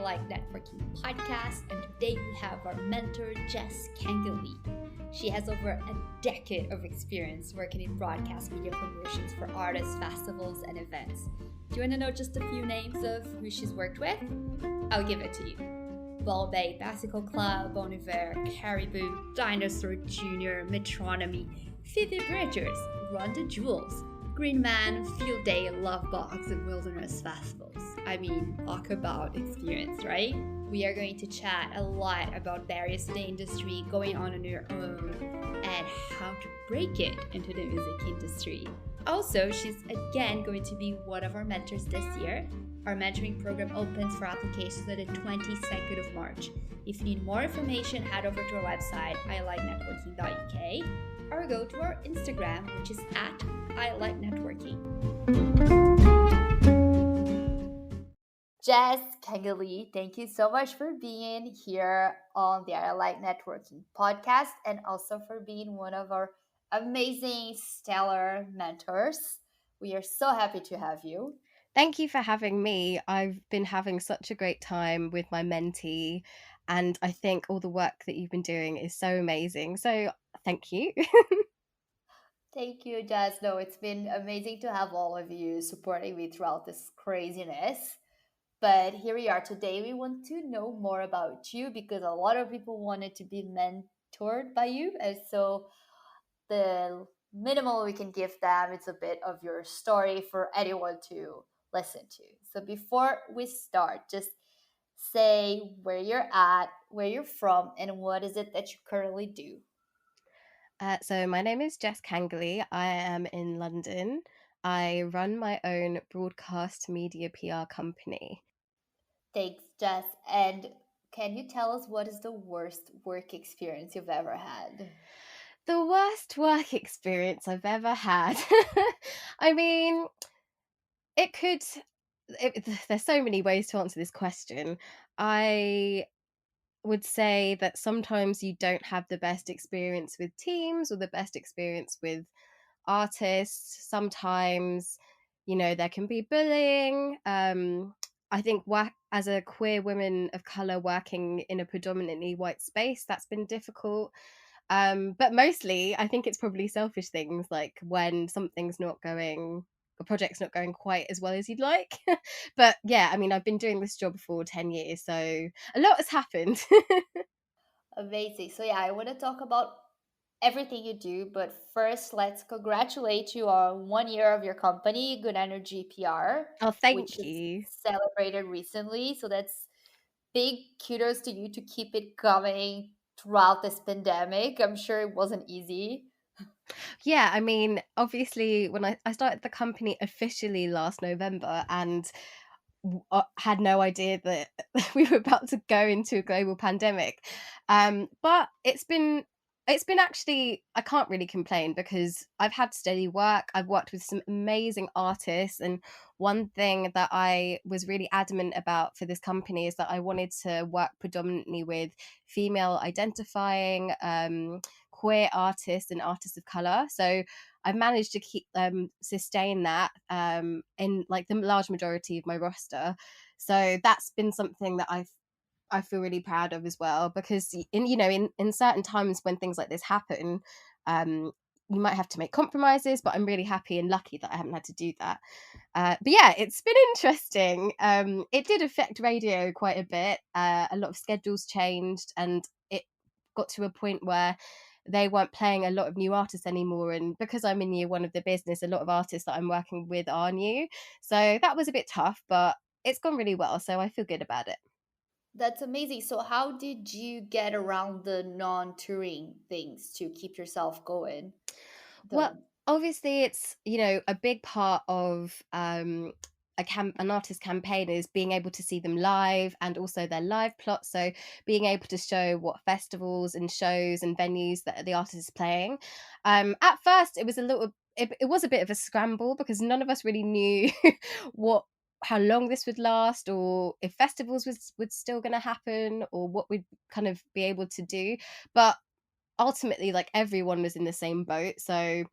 Like Networking podcast, and today we have our mentor, Jess Kangalee. She has over a decade of experience working in broadcast media promotions for artists, festivals, and events. Do you want to know just a few names of who she's worked with? I'll give it to you. Bombay Bicycle Club, Iver, Caribou, Dinosaur Jr, Metronomy, Phoebe Bridgers, Run the Jewels, Green Man, Field Day, Lovebox and Wilderness festivals. I mean, talk about experience, right? We are going to chat a lot about barriers in the industry, going on your own, and how to break it into the music industry. Also, she's again going to be one of our mentors this year. Our mentoring program opens for applications on the 22nd of March. If you need more information, head over to our website, iliketnetworking.uk, or go to our Instagram, which is at iliketnetworking. Jess Kangalee, thank you so much for being here on the I Like Networking podcast, and also for being one of our amazing, stellar mentors. We are so happy to have you. Thank you for having me. I've been having such a great time with my mentee, and I think all the work that you've been doing is so amazing. So thank you. Thank you, Jess. No, it's been amazing to have all of you supporting me throughout this craziness. But here we are today. We want to know more about you because a lot of people wanted to be mentored by you. And so the minimal we can give them is a bit of your story for anyone to listen to. So before we start, just say where you're at, where you're from, and what is it that you currently do. So my name is Jess Kangalee. I am in London. I run my own broadcast media PR company. Thanks, Jess. And can you tell us what is the worst work experience you've ever had? The worst work experience I've ever had. I mean, there's so many ways to answer this question. I would say that sometimes you don't have the best experience with teams or the best experience with artists. Sometimes, there can be bullying. I think as a queer woman of color working in a predominantly white space, that's been difficult. But mostly, I think it's probably selfish things like when a project's not going quite as well as you'd like. But yeah, I mean, I've been doing this job for 10 years, so a lot has happened. Amazing. So, yeah, I want to talk about everything you do, but first, let's congratulate you on 1 year of your company, Good Energy PR, Oh, which thank is you. celebrated recently. So, that's big kudos to you to keep it going throughout this pandemic. I'm sure it wasn't easy. Yeah, I mean, obviously, when I started the company officially last November and had no idea that we were about to go into a global pandemic. But it's been actually, I can't really complain because I've had steady work. I've worked with some amazing artists, and one thing that I was really adamant about for this company is that I wanted to work predominantly with female identifying queer artists and artists of color. So I've managed to keep sustain that in like the large majority of my roster. So that's been something that I feel really proud of as well, because in certain times when things like this happen, you might have to make compromises, but I'm really happy and lucky that I haven't had to do that. But yeah, it's been interesting. It did affect radio quite a bit. A lot of schedules changed, and it got to a point where they weren't playing a lot of new artists anymore. And because I'm in year one of the business, a lot of artists that I'm working with are new. So that was a bit tough, but it's gone really well. So I feel good about it. That's amazing. So, how did you get around the non-touring things to keep yourself going? Well, The obviously, it's a big part of an artist campaign is being able to see them live and also their live plot. So being able to show what festivals and shows and venues that the artist is playing. At first, it was a bit of a scramble because none of us really knew what how long this would last, or if festivals was still going to happen, or what we'd kind of be able to do. But ultimately, like, everyone was in the same boat. So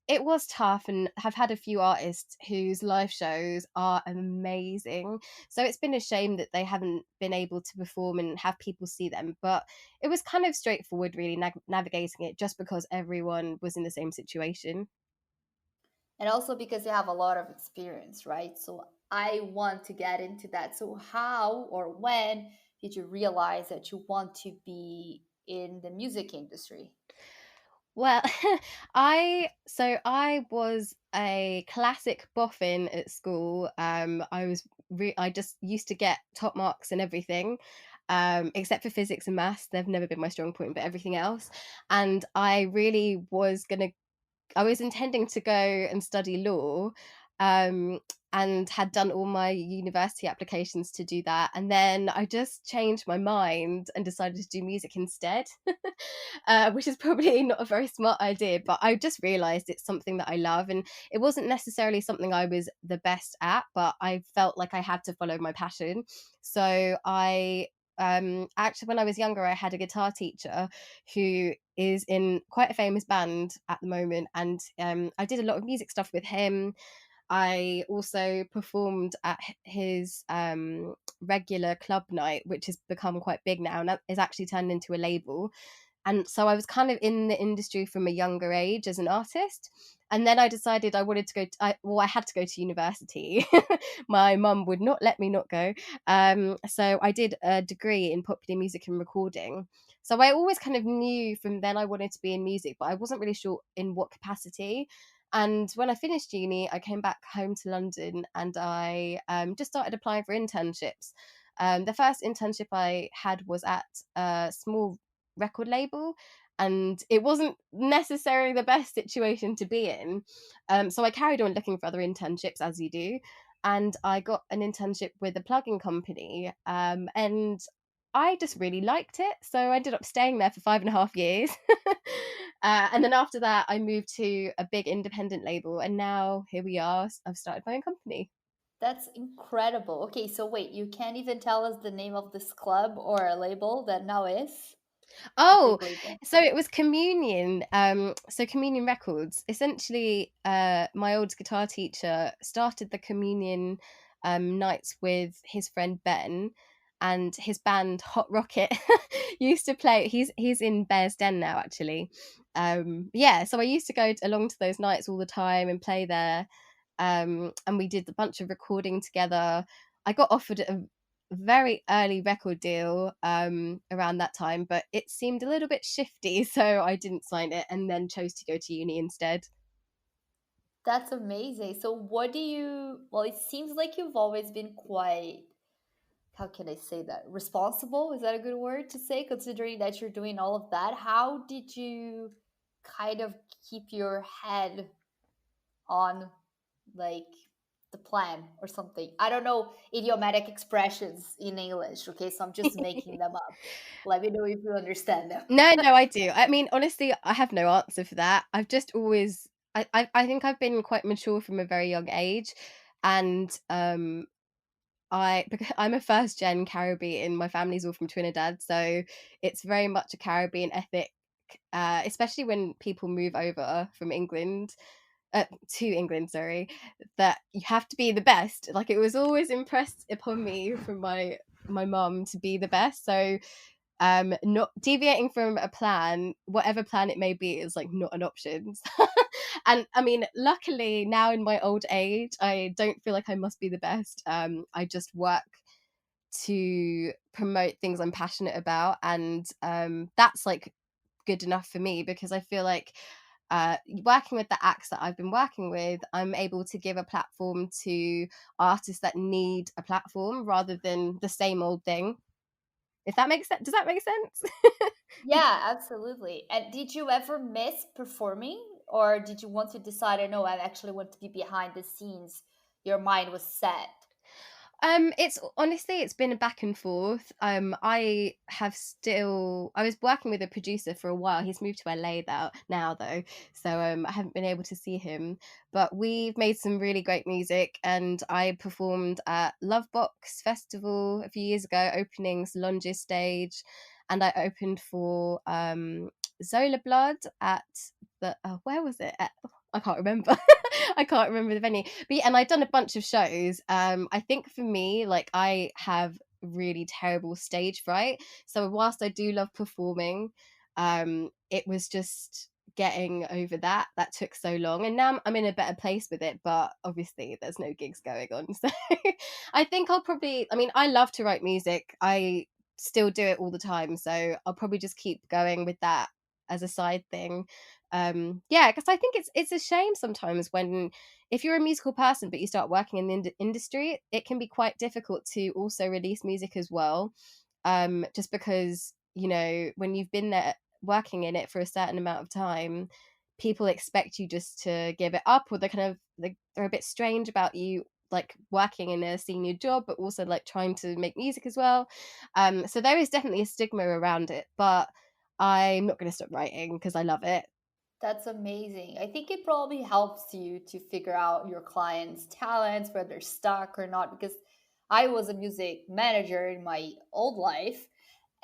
it was tough, and have had a few artists whose live shows are amazing. So it's been a shame that they haven't been able to perform and have people see them. But it was kind of straightforward, really, navigating it, just because everyone was in the same situation. And also because you have a lot of experience, right? So I want to get into that. So how or when did you realize that you want to be in the music industry? Well, I was a classic boffin at school. I just used to get top marks in everything, except for physics and maths. They've never been my strong point, but everything else. And I was intending to go and study law, um, and had done all my university applications to do that. And then I just changed my mind and decided to do music instead, which is probably not a very smart idea, but I just realized it's something that I love. And it wasn't necessarily something I was the best at, but I felt like I had to follow my passion. So actually, when I was younger, I had a guitar teacher who is in quite a famous band at the moment, and I did a lot of music stuff with him. I also performed at his regular club night, which has become quite big now, and that is actually turned into a label. And so I was kind of in the industry from a younger age as an artist. And then I decided I wanted to I had to go to university. My mum would not let me not go. So I did a degree in popular music and recording. So I always kind of knew from then I wanted to be in music, but I wasn't really sure in what capacity. And when I finished uni, I came back home to London, and I just started applying for internships. The first internship I had was at a small record label, and it wasn't necessarily the best situation to be in. So I carried on looking for other internships, as you do, and I got an internship with a plugin company, and I just really liked it. So I ended up staying there for 5.5 years. And then after that, I moved to a big independent label, and now here we are. I've started my own company. That's incredible. Okay, so wait, you can't even tell us the name of this club or a label that now is a Oh, big label. so it was Communion. So Communion Records. Essentially, my old guitar teacher started the Communion nights with his friend Ben, and his band Hot Rocket used to play. He's in Bear's Den now, actually. Yeah, so I used to go along to those nights all the time and play there. And we did a bunch of recording together. I got offered a very early record deal around that time, but it seemed a little bit shifty, so I didn't sign it and then chose to go to uni instead. That's amazing. So what do you, well, it seems like you've always been quite, how can I say that? Responsible? Is that a good word to say, considering that you're doing all of that? How did you kind of keep your head on like the plan or something? I don't know idiomatic expressions in English, okay? So I'm just making them up. Let me know if you understand them. No, I do. I mean, honestly, I have no answer for that. I've just always, I think I've been quite mature from a very young age, and because I'm a first gen Caribbean, my family's all from Trinidad, so it's very much a Caribbean ethic, especially when people move over from England, to England, sorry, that you have to be the best. Like, it was always impressed upon me from my mum to be the best. So not deviating from a plan, whatever plan it may be, is like not an option. And I mean, luckily now in my old age, I don't feel like I must be the best. I just work to promote things I'm passionate about, and that's like good enough for me, because I feel like working with the acts that I've been working with, I'm able to give a platform to artists that need a platform rather than the same old thing. If that makes sense. Does that make sense? Yeah, absolutely. And did you ever miss performing, or did you want to decide, I know I actually want to be behind the scenes? Your mind was set. It's honestly, it's been a back and forth. I was working with a producer for a while. He's moved to LA now though, so I haven't been able to see him. But we've made some really great music, and I performed at Lovebox Festival a few years ago, opening Solange's stage, and I opened for Zola Blood at the where was it? I can't remember. I can't remember the venue. But yeah, and I've done a bunch of shows. I think for me, like, I have really terrible stage fright. So whilst I do love performing, it was just getting over that took so long, and now I'm in a better place with it, but obviously there's no gigs going on. So I think I'll probably, I mean, I love to write music. I still do it all the time, so I'll probably just keep going with that as a side thing. Yeah, because I think it's a shame sometimes when, if you're a musical person but you start working in the industry, it can be quite difficult to also release music as well, just because, you know, when you've been there working in it for a certain amount of time, people expect you just to give it up, or they're a bit strange about you, like, working in a senior job but also like trying to make music as well. So there is definitely a stigma around it, but I'm not going to stop writing because I love it. That's amazing. I think it probably helps you to figure out your clients' talents, whether they're stuck or not, because I was a music manager in my old life.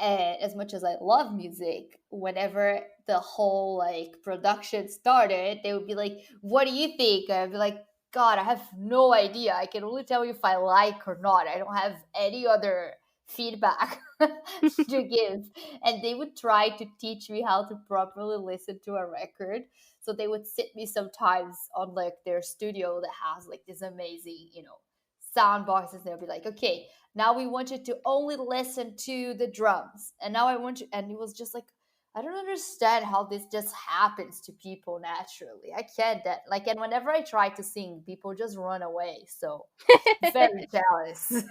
And as much as I love music, whenever the whole like production started, they would be like, "What do you think?" I'd be like, "God, I have no idea. I can only tell you if I like or not. I don't have any other feedback to give." And they would try to teach me how to properly listen to a record. So they would sit me sometimes on like their studio that has like this amazing, sound boxes. They'll be like, "Okay, now we want you to only listen to the drums. And now I want you," and it was just like, I don't understand how this just happens to people naturally. I can't that like, and whenever I try to sing, people just run away. So very jealous.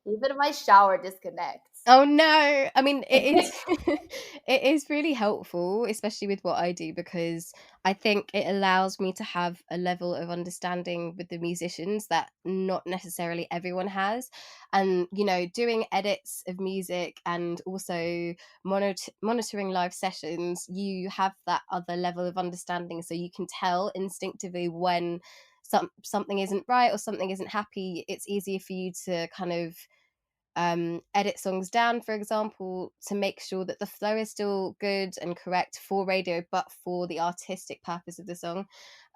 Even my shower disconnects. Oh no. I mean, it is it is really helpful, especially with what I do, because I think it allows me to have a level of understanding with the musicians that not necessarily everyone has. And, you know, doing edits of music and also monitoring live sessions, you have that other level of understanding, so you can tell instinctively when something isn't right or something isn't happy. It's easier for you to kind of edit songs down, for example, to make sure that the flow is still good and correct for radio, but for the artistic purpose of the song.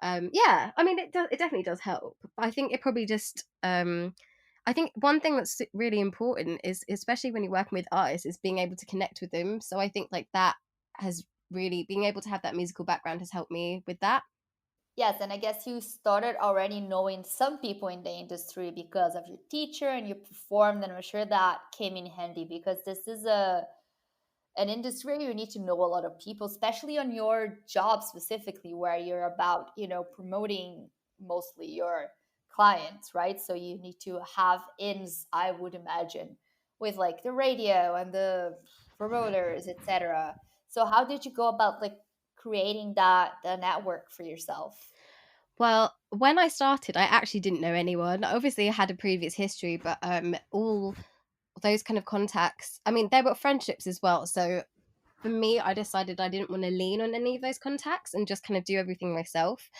Yeah, I mean, it definitely does help. But I think it probably just, I think one thing that's really important is, especially when you're working with artists, is being able to connect with them. So I think like that has really, being able to have that musical background has helped me with that. Yes, and I guess you started already knowing some people in the industry because of your teacher and you performed, and I'm sure that came in handy because this is an industry where you need to know a lot of people, especially on your job specifically, where you're about, promoting mostly your clients, right? So you need to have ins, I would imagine, with like the radio and the promoters, etc. So how did you go about like creating that the network for yourself? Well, when I started, I actually didn't know anyone. Obviously, I had a previous history, but all those kind of contacts, I mean, there were friendships as well. So for me, I decided I didn't want to lean on any of those contacts and just kind of do everything myself.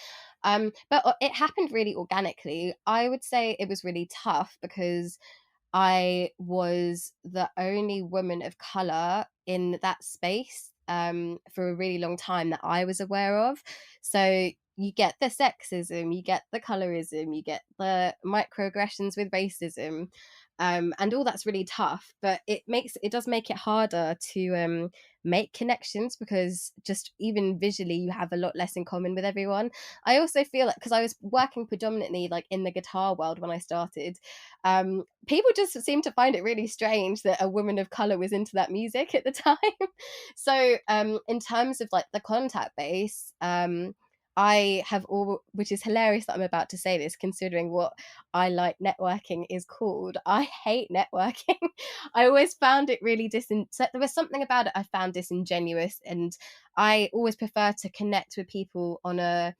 But it happened really organically. I would say it was really tough because I was the only woman of color in that space, for a really long time that I was aware of. So you get the sexism, you get the colorism, you get the microaggressions with racism, and all that's really tough. But it does make it harder to make connections, because just even visually you have a lot less in common with everyone. I also feel like, because I was working predominantly like in the guitar world when I started, people just seemed to find it really strange that a woman of color was into that music at the time. So in terms of like the contact base, I have all, which is hilarious that I'm about to say this, considering what I like networking is called. I hate networking. I always found it really so there was something about it I found disingenuous, and I always prefer to connect with people on a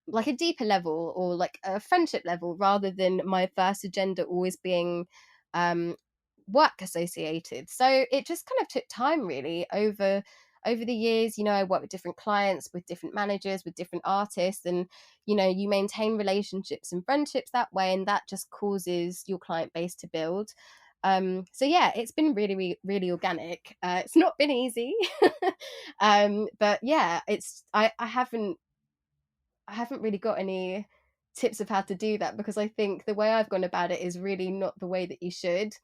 like a deeper level, or like a friendship level, rather than my first agenda always being work associated. So it just kind of took time, really, over the years. You know, I worked with different clients, with different managers, with different artists, and you know, you maintain relationships and friendships that way, and that just causes your client base to build. So yeah, it's been really, really, really organic. It's not been easy. But yeah, I haven't I haven't really got any tips of how to do that, because I think the way I've gone about it is really not the way that you should.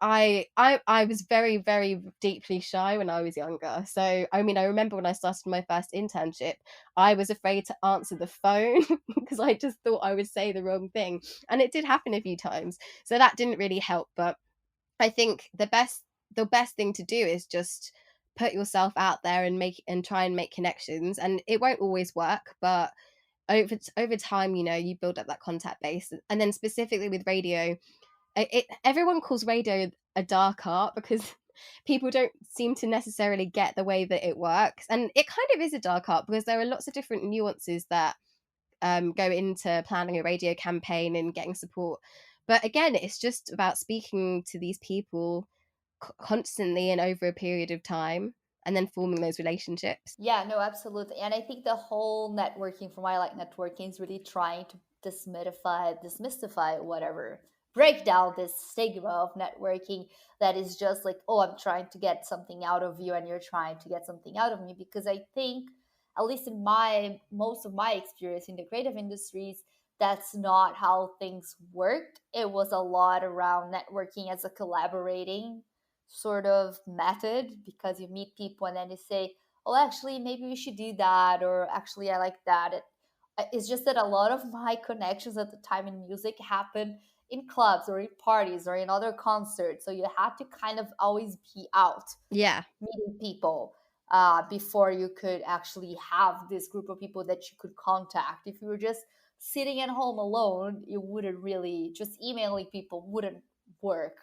I was very, very deeply shy when I was younger. So I mean, I remember when I started my first internship, I was afraid to answer the phone because I just thought I would say the wrong thing. And it did happen a few times. So that didn't really help. But I think the best thing to do is just put yourself out there and try and make connections. And it won't always work, but over time, you build up that contact base. And then specifically with radio, everyone calls radio a dark art because people don't seem to necessarily get the way that it works, and it kind of is a dark art because there are lots of different nuances that go into planning a radio campaign and getting support. But again, it's just about speaking to these people constantly and over a period of time, and then forming those relationships. Yeah, no, absolutely. And I think the whole networking, from why I like networking, is really trying to demystify, whatever, break down this stigma of networking that is just like, oh, I'm trying to get something out of you and you're trying to get something out of me. Because I think, at least in most of my experience in the creative industries, that's not how things worked. It was a lot around networking as a collaborating sort of method, because you meet people and then you say, oh, actually maybe we should do that, or actually I like that. It's just that a lot of my connections at the time in music happened in clubs or in parties or in other concerts, so you had to kind of always be out Yeah. meeting people before you could actually have this group of people that you could contact. If you were just sitting at home alone, you wouldn't really, just emailing people wouldn't work.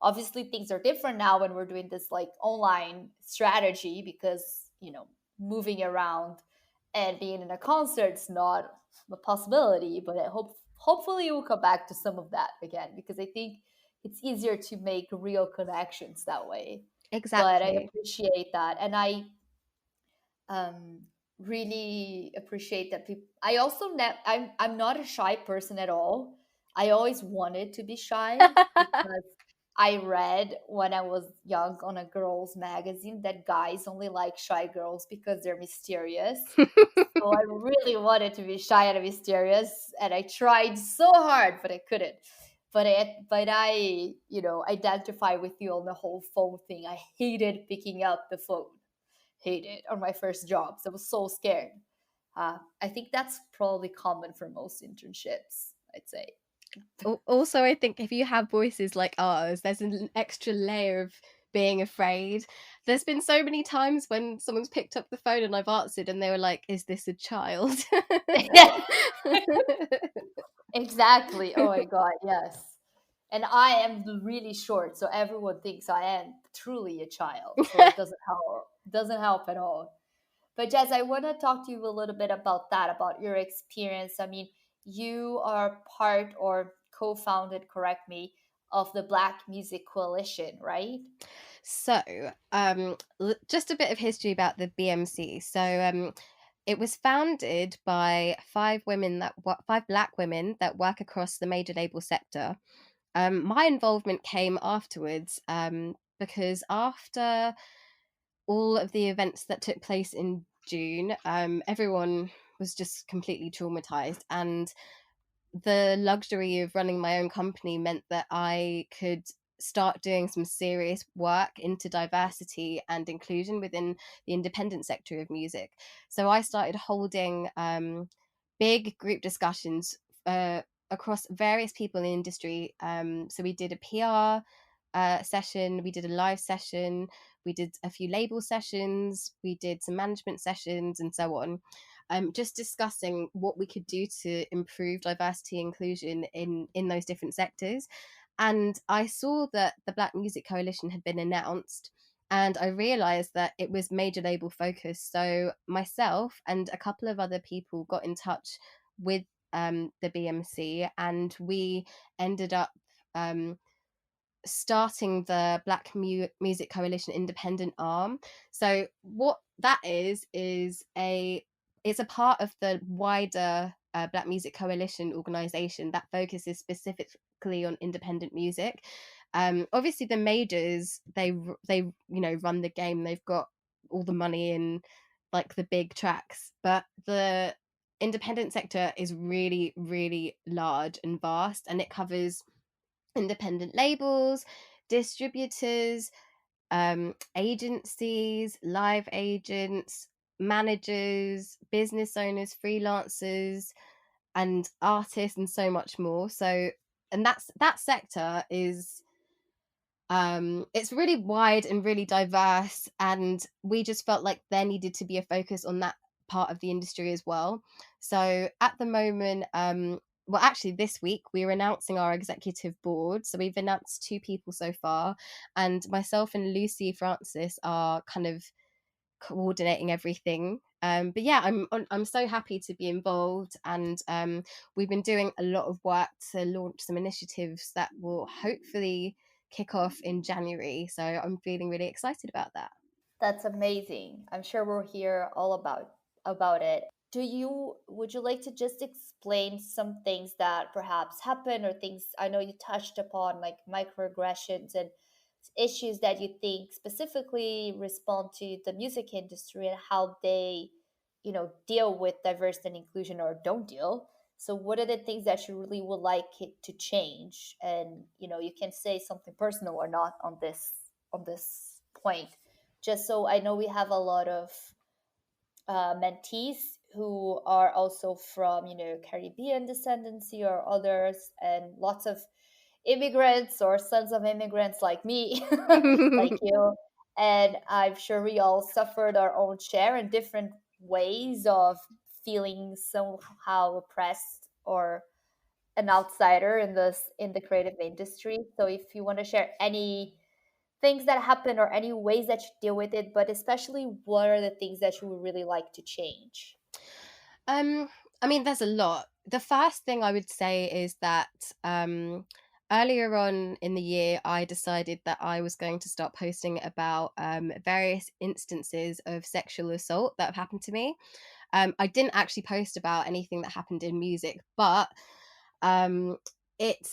Obviously things are different now when we're doing this like online strategy, because moving around and being in a concert's not a possibility. But hopefully we'll come back to some of that again, because I think it's easier to make real connections that way. But I Exactly. appreciate that, and I um, really appreciate that people. I also I'm not a shy person at all. I always wanted to be shy because I read when I was young on a girls' magazine that guys only like shy girls because they're mysterious. So I really wanted to be shy and mysterious, and I tried so hard, but I couldn't. But I identify with you on the whole phone thing. I hated picking up the phone. Hated on my first job. So I was so scared. I think that's probably common for most internships, I'd say. Also, I think if you have voices like ours, there's an extra layer of being afraid. There's been so many times when someone's picked up the phone and I've answered and they were like, is this a child? Yeah, exactly. Oh my God, yes. And I am really short, so everyone thinks I am truly a child. So it doesn't help at all. But Jess, I want to talk to you a little bit about that, about your experience. I mean, you are part or co-founded, correct me, of the Black Music Coalition, right? So, just a bit of history about the BMC. So, it was founded by five Black women that work across the major label sector. My involvement came afterwards, because after all of the events that took place in June, everyone was just completely traumatized, and the luxury of running my own company meant that I could start doing some serious work into diversity and inclusion within the independent sector of music. So I started holding big group discussions across various people in the industry. So we did a PR session, we did a live session, we did a few label sessions, we did some management sessions, and so on. Just discussing what we could do to improve diversity inclusion in those different sectors. And I saw that the Black Music Coalition had been announced, and I realized that it was major label focused. So myself and a couple of other people got in touch with the BMC, and we ended up starting the Black Music Coalition independent arm. So what that is it's a part of the wider Black Music Coalition organization that focuses specifically on independent music. Obviously the majors, they run the game. They've got all the money in like the big tracks, but the independent sector is really, really large and vast, and it covers independent labels, distributors, agencies, live agents, managers, business owners, freelancers, and artists, and so much more. So, and that sector is it's really wide and really diverse, and we just felt like there needed to be a focus on that part of the industry as well. So at the moment, well, actually this week we're announcing our executive board. So we've announced 2 people so far, and myself and Lucy Francis are kind of coordinating everything. But yeah, I'm so happy to be involved, and we've been doing a lot of work to launch some initiatives that will hopefully kick off in January. So I'm feeling really excited about that. That's amazing. I'm sure we'll hear all about it. Would you like to just explain some things that perhaps happen, or things I know you touched upon, like microaggressions and issues that you think specifically respond to the music industry and how they, deal with diversity and inclusion, or don't deal. So what are the things that you really would like it to change? And you can say something personal or not on this point, just so I know we have a lot of mentees who are also from Caribbean descendancy or others, and lots of immigrants or sons of immigrants like me, like you. And I'm sure we all suffered our own share in different ways of feeling somehow oppressed or an outsider in the creative industry. So if you want to share any things that happen or any ways that you deal with it, but especially what are the things that you would really like to change? Um, I mean, there's a lot. The first thing I would say is that earlier on in the year, I decided that I was going to start posting about various instances of sexual assault that have happened to me. I didn't actually post about anything that happened in music, but it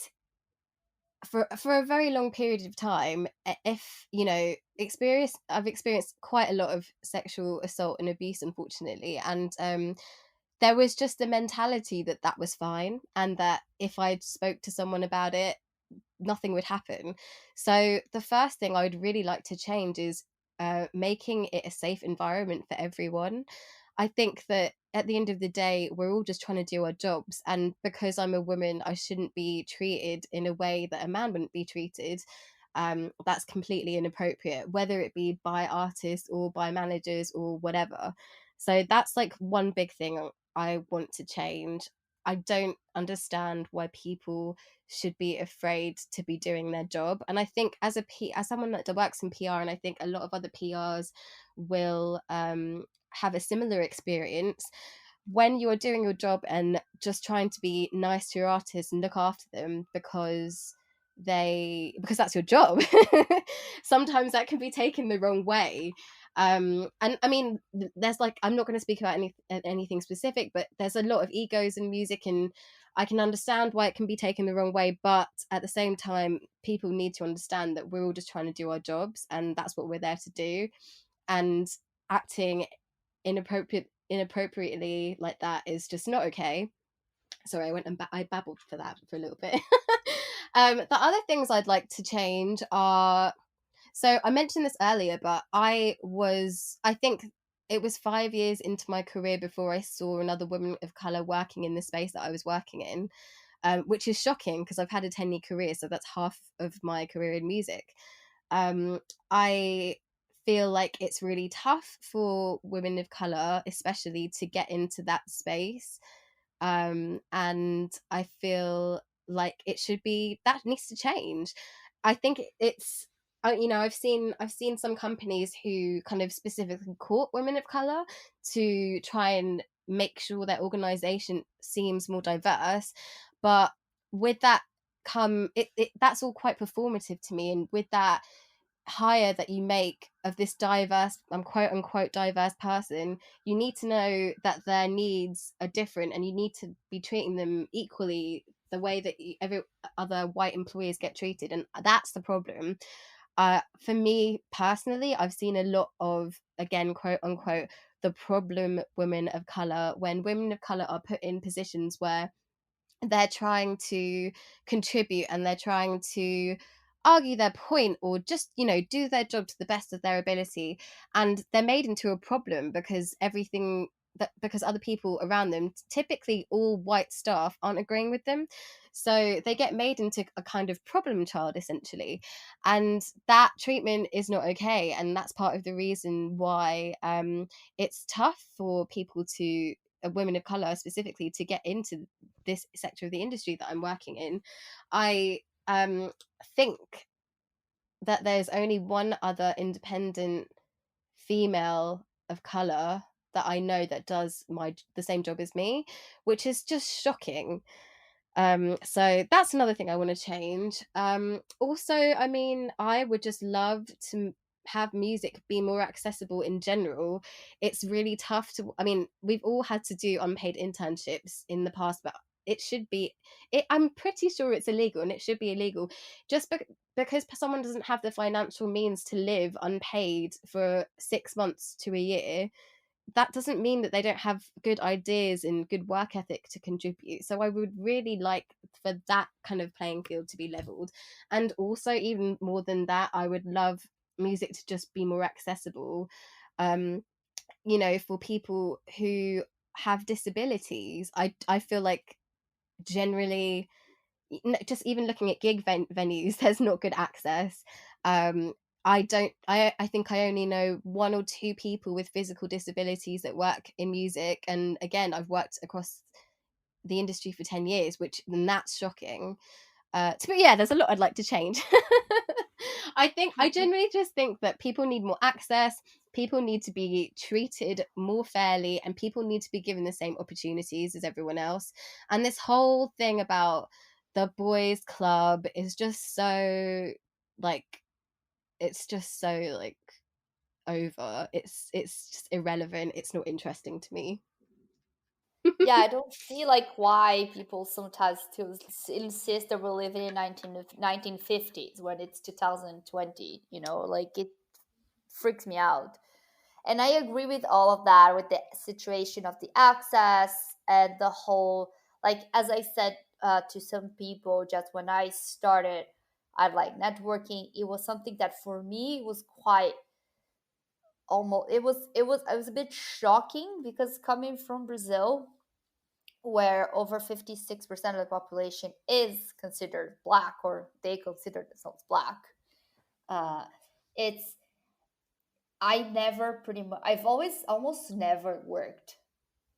for a very long period of time, if I've experienced quite a lot of sexual assault and abuse, unfortunately, and there was just the mentality that that was fine, and that if I spoke to someone about it, nothing would happen. So the first thing I would really like to change is making it a safe environment for everyone. I think that at the end of the day, we're all just trying to do our jobs. And because I'm a woman, I shouldn't be treated in a way that a man wouldn't be treated. That's completely inappropriate, whether it be by artists or by managers or whatever. So that's like one big thing I want to change. I don't understand why people should be afraid to be doing their job. And I think as someone that works in PR, and I think a lot of other PRs will have a similar experience, when you're doing your job and just trying to be nice to your artists and look after them because that's your job, sometimes that can be taken the wrong way. And I mean, there's like, I'm not going to speak about anything specific, but there's a lot of egos in music, and I can understand why it can be taken the wrong way, but at the same time, people need to understand that we're all just trying to do our jobs, and that's what we're there to do. And acting inappropriately like that is just not okay. Sorry, I went and I babbled for that for a little bit. The other things I'd like to change are, so I mentioned this earlier, but I think it was 5 years into my career before I saw another woman of colour working in the space that I was working in, which is shocking because I've had a 10-year career, so that's half of my career in music. I feel like it's really tough for women of colour, especially, to get into that space. And I feel like that needs to change. I think it's I've seen some companies who kind of specifically court women of color to try and make sure their organization seems more diverse, but with that that's all quite performative to me. And with that hire that you make of this diverse, quote unquote diverse person, you need to know that their needs are different, and you need to be treating them equally the way that every other white employees get treated. And that's the problem. For me personally, I've seen a lot of, again, quote unquote, the problem women of color, when women of color are put in positions where they're trying to contribute and they're trying to argue their point, or just, you know, do their job to the best of their ability, and they're made into a problem because because other people around them, typically all white staff, aren't agreeing with them. So they get made into a kind of problem child, essentially, and that treatment is not okay. And that's part of the reason why it's tough for people to women of color specifically to get into this sector of the industry that I'm working in. I think that there's only one other independent female of color that I know that does the same job as me, which is just shocking. So that's another thing I want to change. Also, I mean, I would just love to have music be more accessible in general. It's really tough to, I mean, we've all had to do unpaid internships in the past, but I'm pretty sure it's illegal, and it should be illegal. Just because someone doesn't have the financial means to live unpaid for 6 months to a year, that doesn't mean that they don't have good ideas and good work ethic to contribute. So I would really like for that kind of playing field to be leveled. And also, even more than that, I would love music to just be more accessible, you know, for people who have disabilities. I feel like generally, just even looking at gig venues, there's not good access. I think I only know one or two people with physical disabilities that work in music, and again, I've worked across the industry for 10 years, and that's shocking. But yeah, there's a lot I'd like to change. I generally just think that people need more access, people need to be treated more fairly, and people need to be given the same opportunities as everyone else. And this whole thing about the boys club is just so like, it's just so like over. It's just irrelevant. It's not interesting to me. Yeah, I don't see like why people sometimes still insist that we're living in 1950s when it's 2020, you know, like it freaks me out. And I agree with all of that, with the situation of the access and the whole, like, as I said to some people just when I started, I like networking. It was something that for me was quite almost, it was a bit shocking because coming from Brazil, where over 56% of the population is considered black, or they consider themselves black, uh, it's I've always almost never worked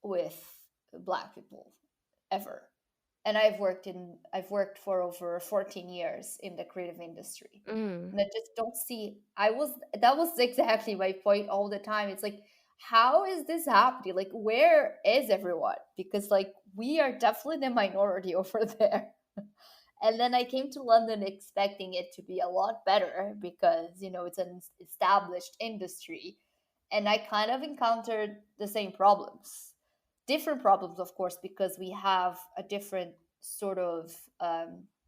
with black people ever. And I've worked for over 14 years in the creative industry. And I just don't see, that was exactly my point all the time. It's like, how is this happening? Like, where is everyone? Because like we are definitely the minority over there. And then I came to London expecting it to be a lot better because, you know, it's an established industry. And I kind of encountered the same problems. Different problems, of course, because we have a different sort of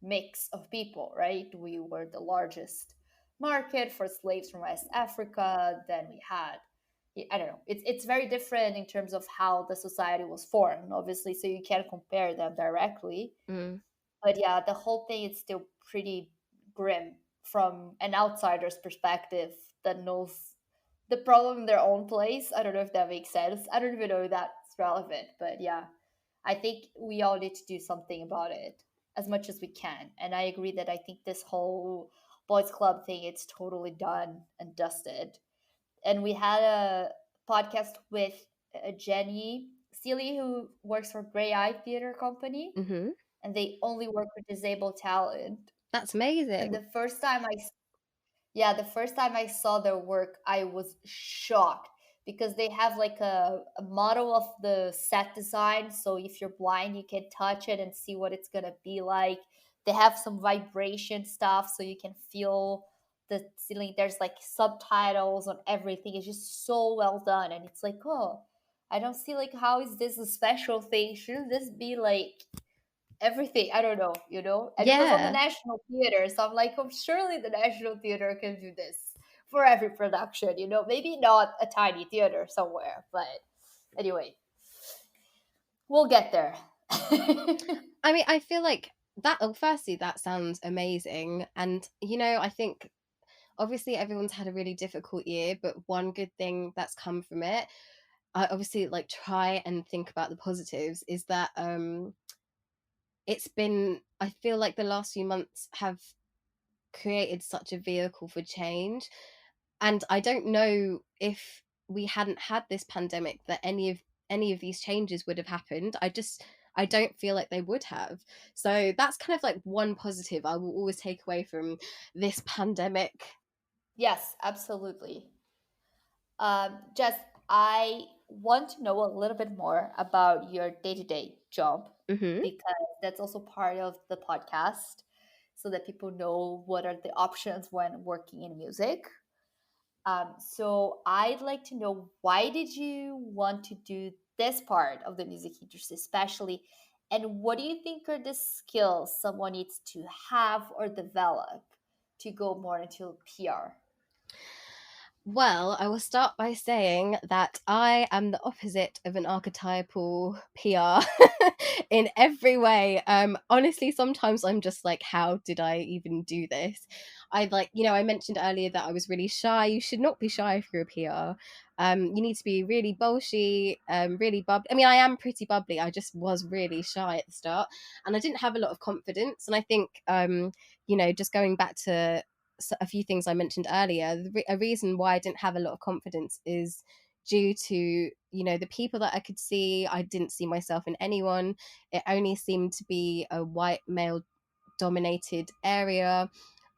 mix of people, right? We were the largest market for slaves from West Africa. Then we had, I don't know, it's very different in terms of how the society was formed, obviously, so you can't compare them directly. But yeah, the whole thing is still pretty grim from an outsider's perspective that knows the problem in their own place. I don't know if that makes sense. I don't even know if that's relevant, but yeah, I think we all need to do something about it as much as we can. And I agree that I think this whole boys club thing, it's totally done and dusted. And we had a podcast with Jenny Seeley, who works for Grey Eye Theater Company, and they only work with disabled talent. That's amazing. And the first time I saw their work, I was shocked because they have like a model of the set design. So if you're blind, you can touch it and see what it's gonna be like. They have some vibration stuff so you can feel the ceiling. There's like subtitles on everything. It's just so well done. And it's like, oh, I don't see like how is this a special thing? Shouldn't this be like everything? I don't know, you know. And it was on the National Theater, so I'm like, oh, surely the National Theater can do this for every production, you know, maybe not a tiny theater somewhere, but anyway, we'll get there. I mean, I feel like that, well, firstly, that sounds amazing. And, you know, I think obviously everyone's had a really difficult year, but one good thing that's come from it, I obviously like try and think about the positives, is that it's been, I feel like the last few months have created such a vehicle for change. And I don't know if we hadn't had this pandemic that any of these changes would have happened. I don't feel like they would have. So that's kind of like one positive I will always take away from this pandemic. Yes, absolutely. Jess, I want to know a little bit more about your day-to-day job, Mm-hmm. because that's also part of the podcast, so that people know what are the options when working in music. So I'd like to know, why did you want to do this part of the music industry especially, and what do you think are the skills someone needs to have or develop to go more into PR? Well, I will start by saying that I am the opposite of an archetypal PR in every way. Honestly, sometimes I'm just like, how did I even do this? I like, you know, I mentioned earlier that I was really shy. You should not be shy if you're a PR. You need to be really bolshy, really bubbly. I mean, I am pretty bubbly. I just was really shy at the start, and I didn't have a lot of confidence. And I think, you know, just going back to a few things I mentioned earlier, a reason why I didn't have a lot of confidence is due to, you know, the people that I could see. I didn't see myself in anyone. It only seemed to be a white male dominated area,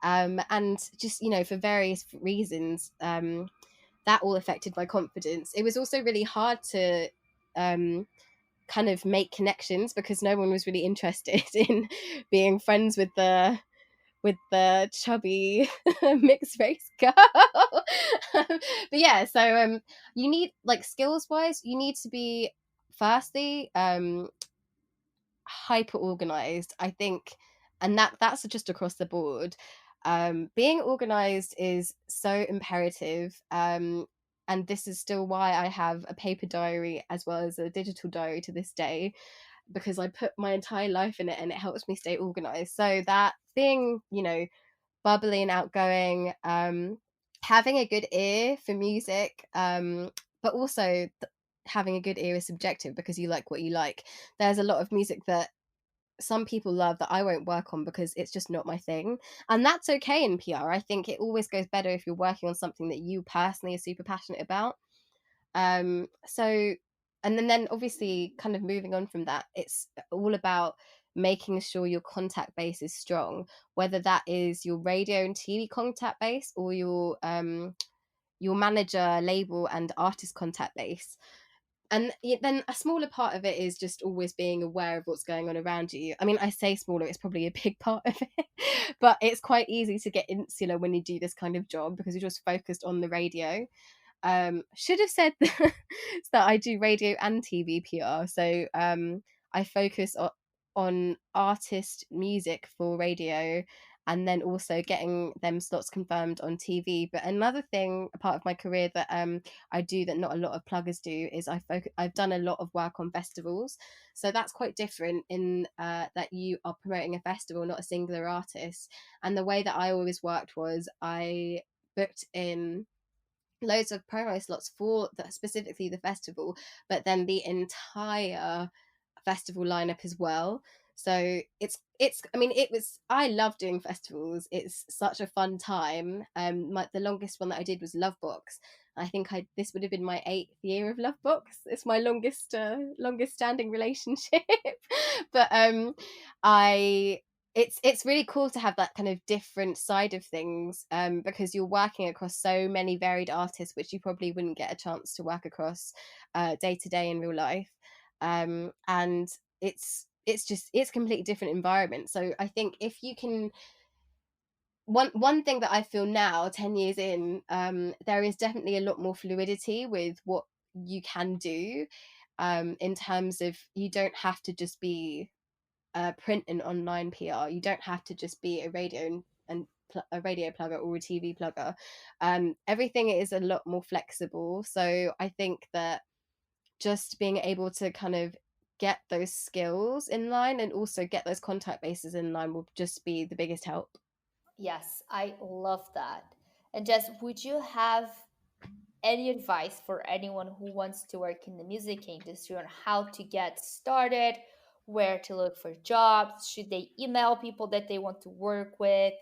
and just, you know, for various reasons, that all affected my confidence. It was also really hard to kind of make connections because no one was really interested in being friends with the chubby mixed race girl. But yeah, so you need, like, skills wise, you need to be, firstly, hyper organized, I think, and that's just across the board. Being organized is so imperative. And this is still why I have a paper diary as well as a digital diary to this day, because I put my entire life in it and it helps me stay organized. So that being, you know, bubbly and outgoing, having a good ear for music, but also having a good ear is subjective because you like what you like. There's a lot of music that some people love that I won't work on because it's just not my thing. And that's okay in PR. I think it always goes better if you're working on something that you personally are super passionate about. So, and then obviously, kind of moving on from that, it's all about making sure your contact base is strong, whether that is your radio and TV contact base or your manager, label, and artist contact base. And then a smaller part of it is just always being aware of what's going on around you. I mean, I say smaller, it's probably a big part of it, but it's quite easy to get insular when you do this kind of job because you're just focused on the radio. Should have said that I do radio and TV PR. So I focus on artist music for radio, and then also getting them slots confirmed on TV. But another thing, a part of my career that I do that not a lot of pluggers do, is I've done a lot of work on festivals. So that's quite different in that you are promoting a festival, not a singular artist. And the way that I always worked was I booked in loads of promo slots for specifically the festival, but then the entire festival lineup as well. So it's I mean, I love doing festivals. It's such a fun time. The longest one that I did was Lovebox. I think I this would have been my 8th year of Lovebox. It's my longest standing relationship. But I it's really cool to have that kind of different side of things, because you're working across so many varied artists which you probably wouldn't get a chance to work across day to day in real life. And it's completely different environment. So I think if you can, one thing that I feel now 10 years in, there is definitely a lot more fluidity with what you can do, in terms of you don't have to just be print and online PR. You don't have to just be a radio and a radio plugger or a TV plugger. Everything is a lot more flexible. So I think that just being able to kind of get those skills in line and also get those contact bases in line will just be the biggest help. Yes, I love that. And Jess, would you have any advice for anyone who wants to work in the music industry on how to get started, where to look for jobs? Should they email people that they want to work with?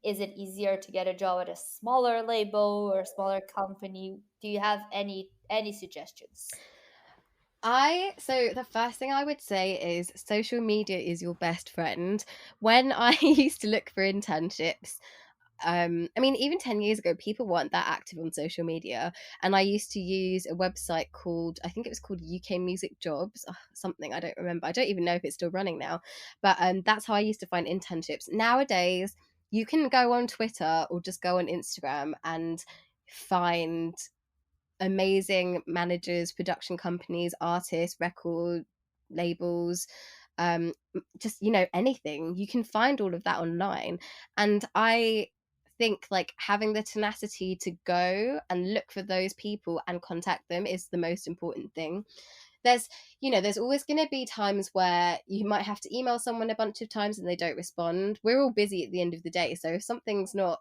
Is it easier to get a job at a smaller label or a smaller company? Do you have any suggestions? So the first thing I would say is social media is your best friend. When I used to look for internships, I mean, even 10 years ago, people weren't that active on social media. And I used to use a website called, I think it was called UK Music Jobs, something, I don't remember. I don't even know if it's still running now. But that's how I used to find internships. Nowadays, you can go on Twitter or just go on Instagram and find amazing managers, production companies, artists, record labels, just, anything. You can find all of that online. And I think like having the tenacity to go and look for those people and contact them is the most important thing. There's always going to be times where you might have to email someone a bunch of times and they don't respond. We're all busy at the end of the day, so if something's not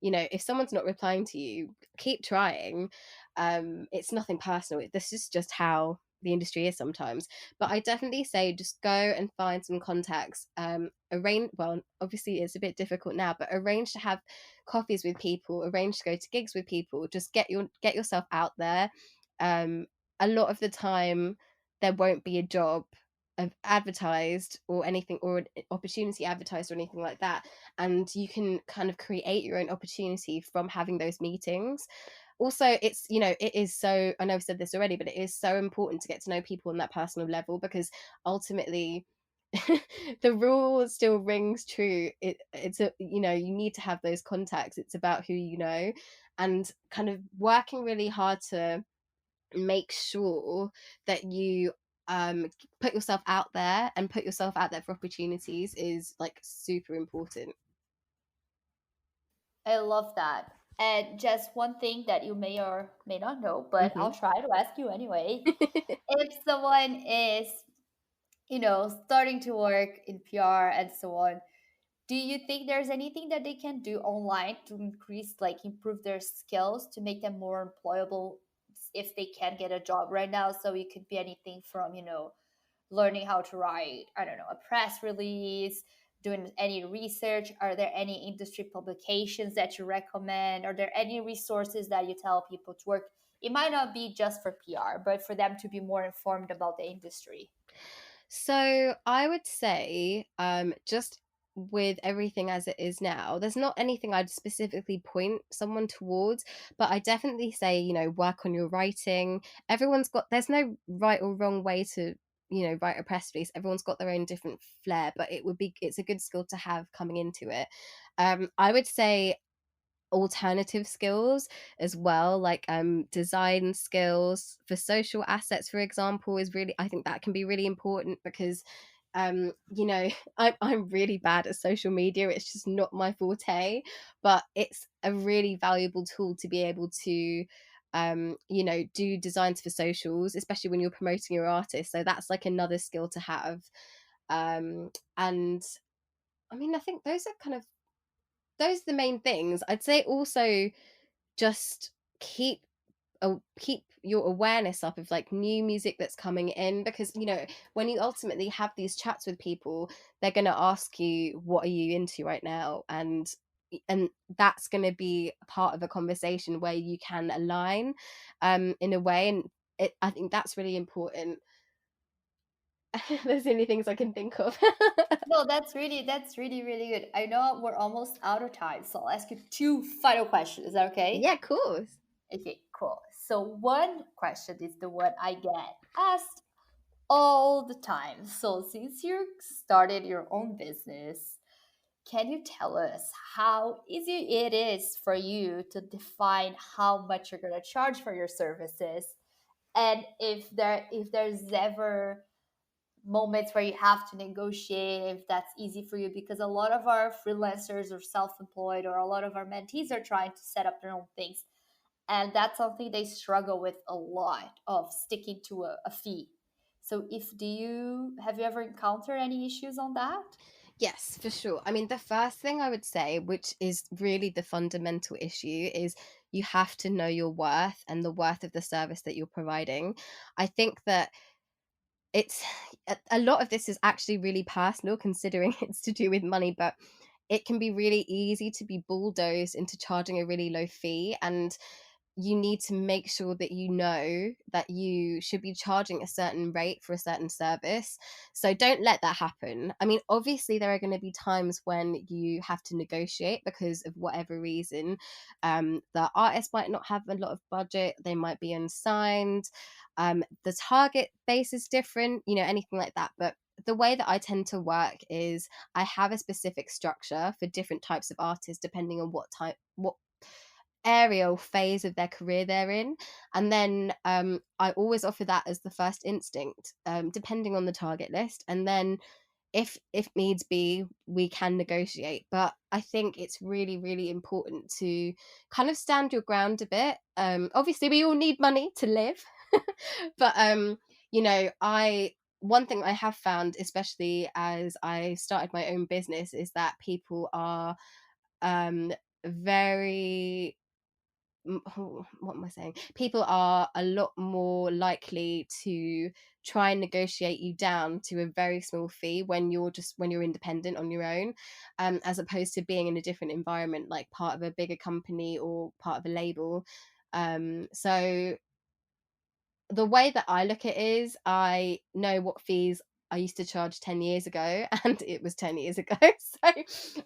if someone's not replying to you, keep trying. It's nothing personal. This is just how the industry is sometimes. But I definitely say just go and find some contacts. Obviously it's a bit difficult now, but arrange to have coffees with people, arrange to go to gigs with people. Just get yourself out there. A lot of the time there won't be a job advertised or anything, or an opportunity advertised or anything like that, and you can kind of create your own opportunity from having those meetings. Also, it is so, I know I've said this already, but it is so important to get to know people on that personal level, because ultimately the rule still rings true. It's you need to have those contacts. It's about who you know, and kind of working really hard to make sure that you put yourself out there, and put yourself out there for opportunities is like super important. I love that. And just one thing that you may or may not know, but Mm-hmm. I'll try to ask you anyway. If someone is, starting to work in PR and so on, do you think there's anything that they can do online to improve their skills to make them more employable if they can't get a job right now? So it could be anything from, learning how to write, I don't know, a press release, doing any research. Are there any industry publications that you recommend? Are there any resources that you tell people to work? It might not be just for PR, but for them to be more informed about the industry. So I would say, just with everything as it is now, there's not anything I'd specifically point someone towards, but I definitely say, work on your writing. There's no right or wrong way to, write a press release. Everyone's got their own different flair, but it's a good skill to have coming into it. I would say alternative skills as well, like design skills for social assets, for example, I think that can be really important, because I'm really bad at social media. It's just not my forte, but it's a really valuable tool to be able to do designs for socials, especially when you're promoting your artist. So that's like another skill to have. And I mean, I think those are the main things. I'd say also just keep your awareness up of like new music that's coming in, because when you ultimately have these chats with people, they're going to ask you, what are you into right now? And that's going to be part of a conversation where you can align in a way, and I think that's really important. There's the only things I can think of. No, that's really, really good. I know we're almost out of time, so I'll ask you two final questions. Is that okay? Yeah, of course. Okay, cool. So one question is the one I get asked all the time. So since you started your own business, can you tell us how easy it is for you to define how much you're going to charge for your services? And if there's ever moments where you have to negotiate, if that's easy for you, because a lot of our freelancers or self-employed or a lot of our mentees are trying to set up their own things, and that's something they struggle with a lot, of sticking to a fee. So have you ever encountered any issues on that? Yes, for sure. I mean, the first thing I would say, which is really the fundamental issue, is you have to know your worth and the worth of the service that you're providing. I think that it's a lot of this is actually really personal, considering it's to do with money, but it can be really easy to be bulldozed into charging a really low fee, and you need to make sure that you know that you should be charging a certain rate for a certain service. So don't let that happen. I mean, obviously there are going to be times when you have to negotiate because of whatever reason. The artist might not have a lot of budget, they might be unsigned, the target base is different, anything like that. But the way that I tend to work is I have a specific structure for different types of artists depending on what area or phase of their career they're in, and then I always offer that as the first instinct, depending on the target list, and then if needs be we can negotiate. But I think it's really, really important to kind of stand your ground a bit. Obviously we all need money to live, but I one thing I have found, especially as I started my own business, is that people are very what am I saying? People are a lot more likely to try and negotiate you down to a very small fee when you're independent on your own, as opposed to being in a different environment, like part of a bigger company or part of a label. So the way that I look at it is I know what fees I used to charge 10 years ago, and it was 10 years ago. So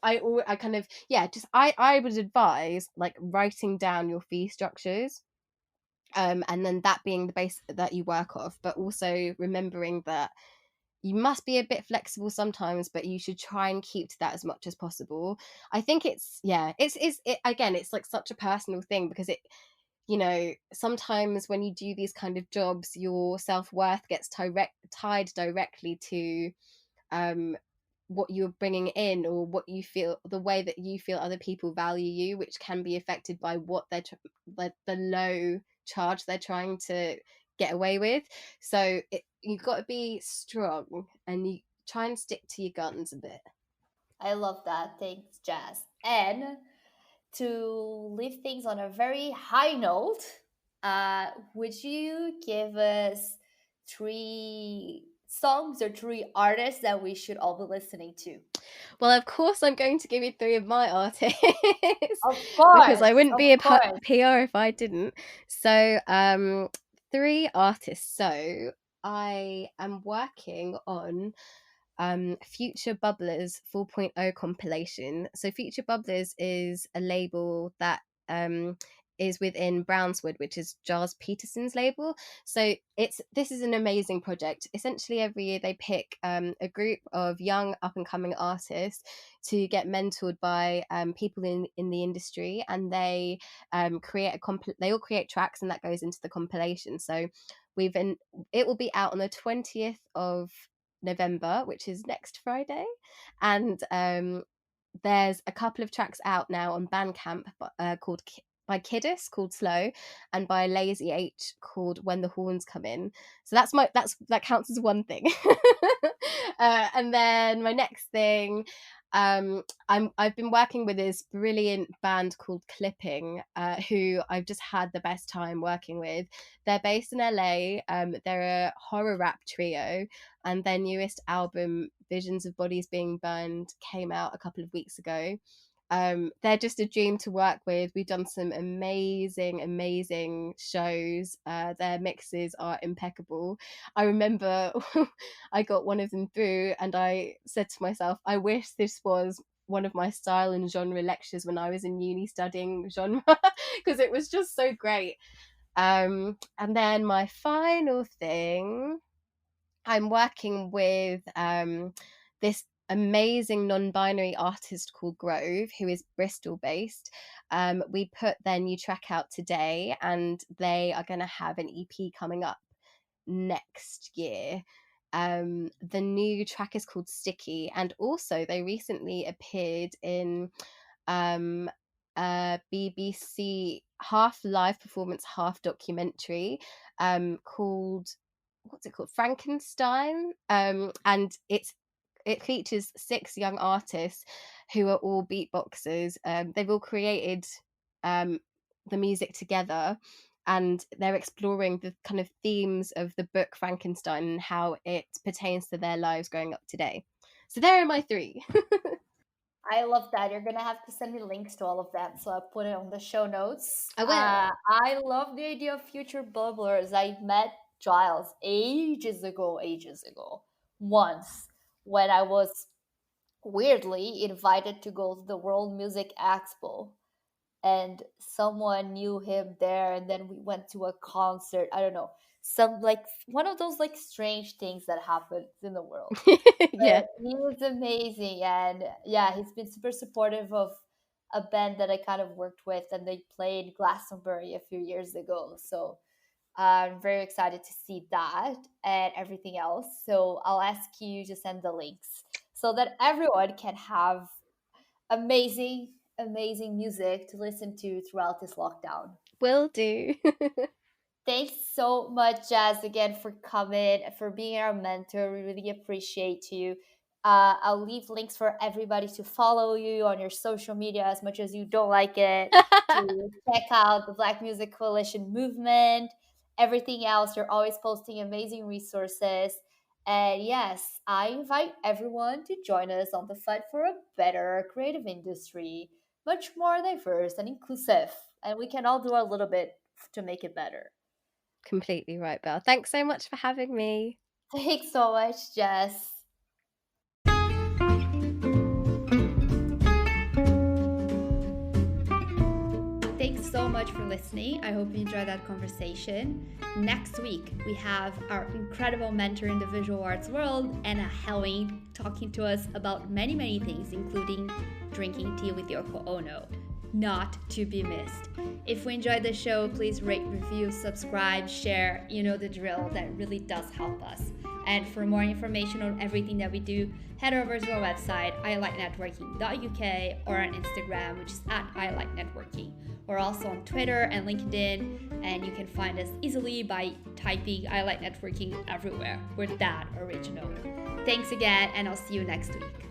I kind of, just I would advise like writing down your fee structures, and then that being the base that you work off, but also remembering that you must be a bit flexible sometimes, but you should try and keep to that as much as possible. I think again, it's like such a personal thing, because sometimes when you do these kind of jobs, your self-worth gets tied directly to what you're bringing in, or what you feel, the way that you feel other people value you, which can be affected by what the low charge they're trying to get away with. So you've got to be strong, and you try and stick to your guns a bit. I love that. Thanks, Jazz. And to leave things on a very high note, would you give us 3 songs or 3 artists that we should all be listening to? Well, of course, I'm going to give you 3 of my artists, Of because I course, wouldn't of be a course. PR if I didn't. So, 3 artists. So, I am working on Future Bubblers 4.0 compilation. So Future Bubblers is a label that is within Brownswood, which is Giles Peterson's label. So this is an amazing project. Essentially every year they pick a group of young up and coming artists to get mentored by people in the industry, and they they all create tracks, and that goes into the compilation. So it will be out on the 20th of November, which is next Friday, and there's a couple of tracks out now on Bandcamp called by Kiddis called Slow, and by Lazy H called When the Horns Come In. So that counts as one thing. And then my next thing, I've been working with this brilliant band called Clipping, who I've just had the best time working with. They're based in LA. They're a horror rap trio, and their newest album, Visions of Bodies Being Burned, came out a couple of weeks ago. They're just a dream to work with. We've done some amazing shows. Their mixes are impeccable. I remember I got one of them through, and I said to myself, I wish this was one of my style and genre lectures when I was in uni studying genre, because it was just so great. And then my final thing, I'm working with this amazing non-binary artist called Grove, who is Bristol based. We put their new track out today, and they are going to have an EP coming up next year. The new track is called Sticky, and also they recently appeared in a BBC half live performance, half documentary called, what's it called, Frankenstein, and it features 6 young artists who are all beatboxers. They've all created the music together, and they're exploring the kind of themes of the book Frankenstein and how it pertains to their lives growing up today. So there are my 3. I love that. You're gonna have to send me links to all of them, so I'll put it on the show notes. I will. I love the idea of future bubblers. I met Giles ages ago, once when I was weirdly invited to go to the World Music Expo, and someone knew him there, and then we went to a concert. I don't know, some like one of those like strange things that happens in the world. Yeah. But he was amazing, and yeah, he's been super supportive of a band that I kind of worked with, and they played Glastonbury a few years ago. So I'm very excited to see that and everything else. So I'll ask you to send the links so that everyone can have amazing, amazing music to listen to throughout this lockdown. Will do. Thanks so much, Jazz, again for coming, for being our mentor. We really appreciate you. I'll leave links for everybody to follow you on your social media as much as you don't like it, to check out the Black Music Coalition movement, everything else. You're always posting amazing resources. And yes, I invite everyone to join us on the fight for a better creative industry, much more diverse and inclusive. And we can all do a little bit to make it better. Completely right, Belle. Thanks so much for having me. Thanks so much, Jess. Thanks so much for listening. I hope you enjoyed that conversation. Next week, we have our incredible mentor in the visual arts world, Anna Helwing, talking to us about many, many things, including drinking tea with Yoko Ono. Not to be missed. If we enjoyed the show, please rate, review, subscribe, share. You know the drill. That really does help us. And for more information on everything that we do, head over to our website, ilightnetworking.uk, or on Instagram, which is at ilightnetworking. We're also on Twitter and LinkedIn, and you can find us easily by typing I Light Networking everywhere. We're that original. Thanks again, and I'll see you next week.